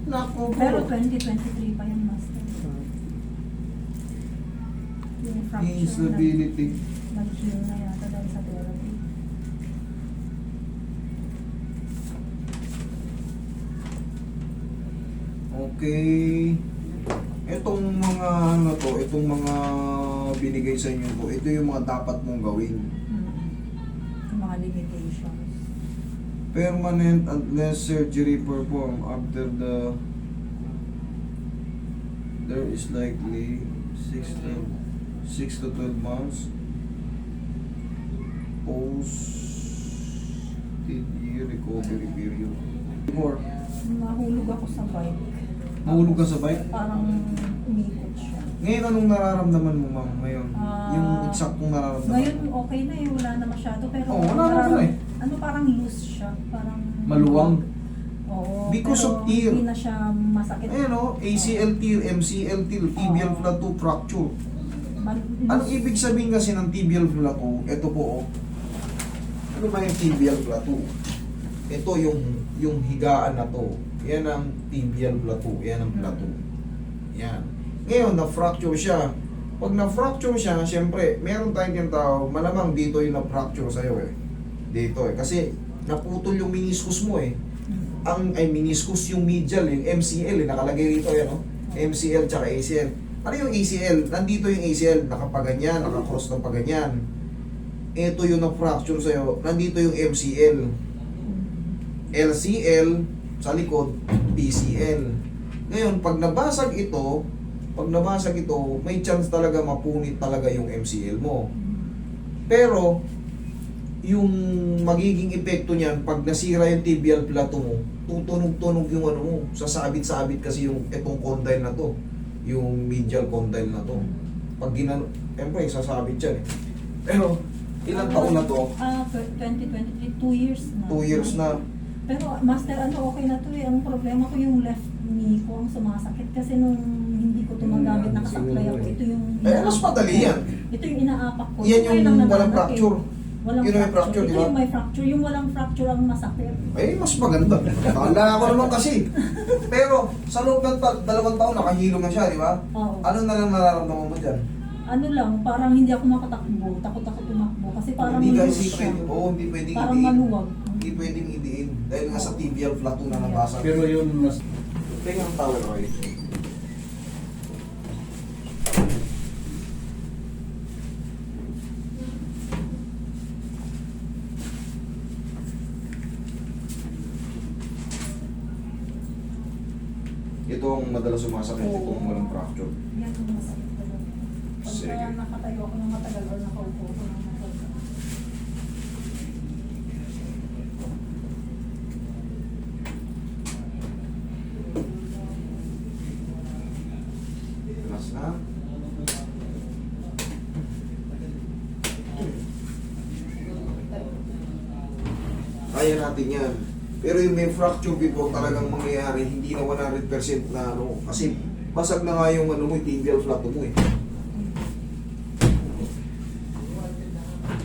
Nako po. Pero 2023 pa yung master. Yung fracture Instability. nag-heal na yata dahil sa therapy. Okay. Itong mga ano to, itong mga binigay sa inyo to, ito yung mga dapat mong gawin. Yung mga limitations. Permanent unless surgery performed after there is likely 6 to 12 months post year recovery period. Or Nahulog ako sa bike. mahulog ka sa bike? Parang umikot siya. Ngayon, anong nararamdaman mo, ma'am, ngayon? Yung eksaktong nararamdaman Ngayon mo? okay na eh, wala na masyado. Pero Oo, wala na eh. ano, parang loose siya. Parang Maluwang? Oo. Because pero of tear. hindi na siya masakit. Ayan o, ACL tear, MCL tear, tibial Oo. plateau fracture. Loose. Anong ibig sabihin kasi ng tibial plateau? Ito po, oh. Ano ba yung tibial plateau? Ito yung higaan na to. Yan ang tibial plateau. Yan ang plateau. Yan. Ngayon, na-fracture siya. Pag na-fracture siya, siyempre, meron tayong tinatawag, malamang dito yung na-fracture sa'yo eh. Dito eh. Kasi naputol yung meniscus mo eh. Meniscus yung medial, yung MCL eh. Nakalagay rito yan, oh. MCL tsaka ACL. Ano yung ACL? Nandito yung ACL, nakapaganyan, nakakross ng paganyan. Ito yung na-fracture sa'yo, nandito yung MCL. LCL, sa likod, PCL. Ngayon, pag nabasag ito, may chance talaga mapunit talaga yung MCL mo. Pero, yung magiging epekto niyan, pag nasira yung tibial plateau mo, tutunog-tunog yung ano mo, sasabit-sabit kasi yung itong condyle na to, yung medial condyle na to. Pag siyempre, sasabit yan eh. Pero, ilang taon na to? 2023, 2 years na. 2 years na. Pero master, okay na to eh. Ang problema ko yung left knee ko ang sumasakit kasi nung hindi ko tumagamit nakasaklay ako. Ito yung mas madali yan. Ito yung inaapak ko. Yan Kaya yung lang walang nananak fracture. Walang Yun yung fracture, Ito di ba? yung may fracture. Yung walang fracture ang masakit. Mas maganda. Akala ko naman kasi. Pero, sa loob ng 2 taon, nakahilo na siya, di ba? Oo. Ano na lang nararamdaman mo dyan? Ano lang, parang hindi ako makatakbo. Takot ako tumakbo. Kasi parang Hindi maluwag kasi siya. pwede. Oo, hindi pwedeng Parang idiin. maluwag. Hindi pwedeng idiin. Dahil nga sa tibial plateau na nabasa. Pero yun mas Tingnan ang towel, Roy. Ito ang madalas sumasakit, Oo. itong walang fracture. Yan ang masakit talaga. Pag Sige. nakatayo ako ng matagal o nakaupo ako ng matagal. Relax na. Kaya natin yan. Pero yung may fracture before talagang mangyayari, hindi na 100% na ano. Kasi basag na nga yung ano mo, yung tibial plateau mo eh.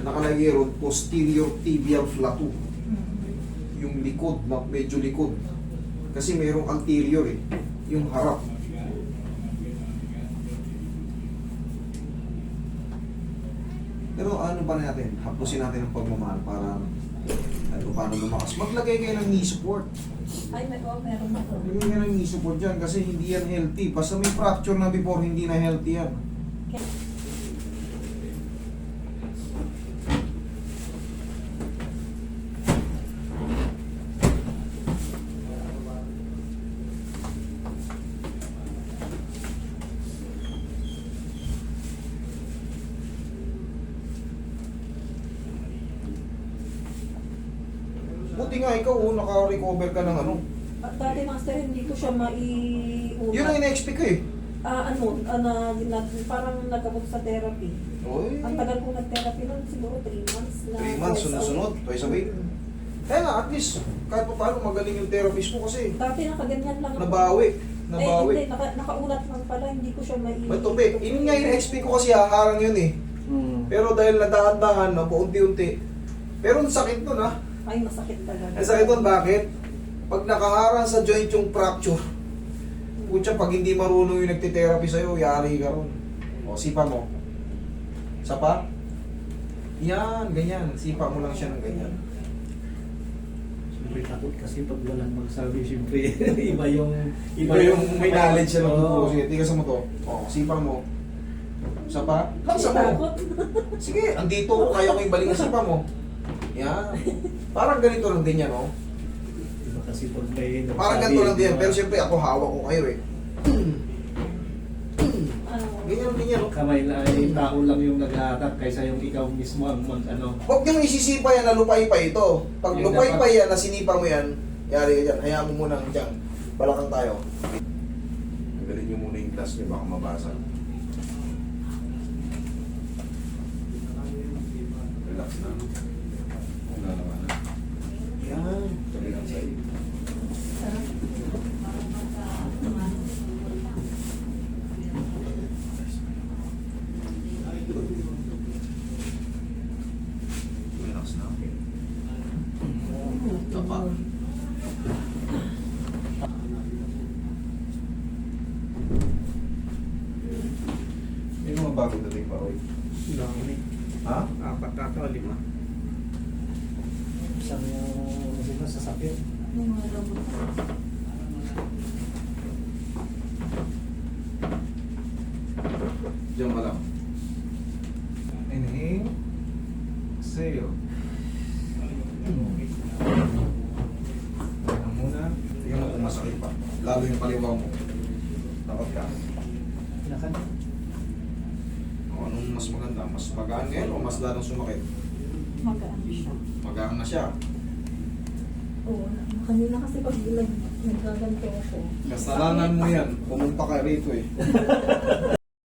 Nakalagay ron, posterior tibial plateau. Yung likod, medyo likod. Kasi mayroong anterior eh. Yung harap. Pero ano ba natin? Hapusin natin ang pagmamahal para paano lumakas. Maglagay kayo ng knee support. Ay, meron ako. Maglagay kayo ng knee support dyan kasi hindi yan healthy. Basta may fracture na before, hindi na healthy yan. Buti nga ikaw, naka-recover ka ng ano. Dati master, hindi ko siya mai-ulat. Yun ang ina-expect ko eh. Parang nagabot sa therapy. Oy. Ang tagal ko nag-therapy nun, siguro 3 months na. 3 months, sunod-sunod, twice a week. Kaya nga, at least, kahit pa paano magaling yung therapist mo kasi Dati nakaganyan lang ako. nabawi. Hindi, nakaulat lang pala, hindi ko siya mai- Matupi. Yun nga yung expect ko kasi haharang yun eh. Pero dahil nadahan-dahan, no, paunti-unti. Pero ang sakit nun ha. Ay, masakit talaga. Ang sakit nun, bakit? Pag nakaharang sa joint yung fracture, Putya, pag hindi marunong yung nagtitherapy sa'yo, yari ka ron. O, sipa mo. Isa pa? Yan, ganyan. Sipa mo lang siya ng ganyan. Siyempre takot kasi pag walang magsabi, siyempre iba yung May knowledge siya ng Oo. buko. Sige, tigas mo to. O, sipa mo. Isa pa? Laksa mo. Takot. Sige, andito ko. Kaya ko ibalik ang sipa mo. Yan. Parang ganito lang din yan, oh. Iba kasi pag may Parang ganito lang din yan. Pero siyempre ako hawak ko kayo eh. Ano, Ganyan din yan, oh. kamay na ay tao lang yung naghahatap kaysa yung ikaw mismo ang mag ano. Huwag niyong isisipa yan na lupay-pay ito. Pag Yung lupay-pay yan, na sinipa mo yan, yari ka dyan. Hayaan mo muna dyan. Balakang tayo. Tanggalin niyo muna yung glass niyo, baka mabasa. Relax na. Wala naman na. Yan. Sabi lang sa'yo. sarap. Relax na. Tapa. May mga bago dating pa, Roy. Dami. Ha? Apat na ito, 5. Isang yung sasakyan. Yung mga gamot. Diyan ka lang. Inhale. Exhale. Tingnan muna. Tingnan mo kung masakit pa. Lalo yung kaliwa mo. Takot ka. Pinakan. O anong mas maganda? Mas magaan ngayon o mas lalong sumakit? Magaan siya. Magaan na siya. Oo, kanina kasi pag naggaganto ako. Kasalanan mo yan. Pumunta ka rito eh.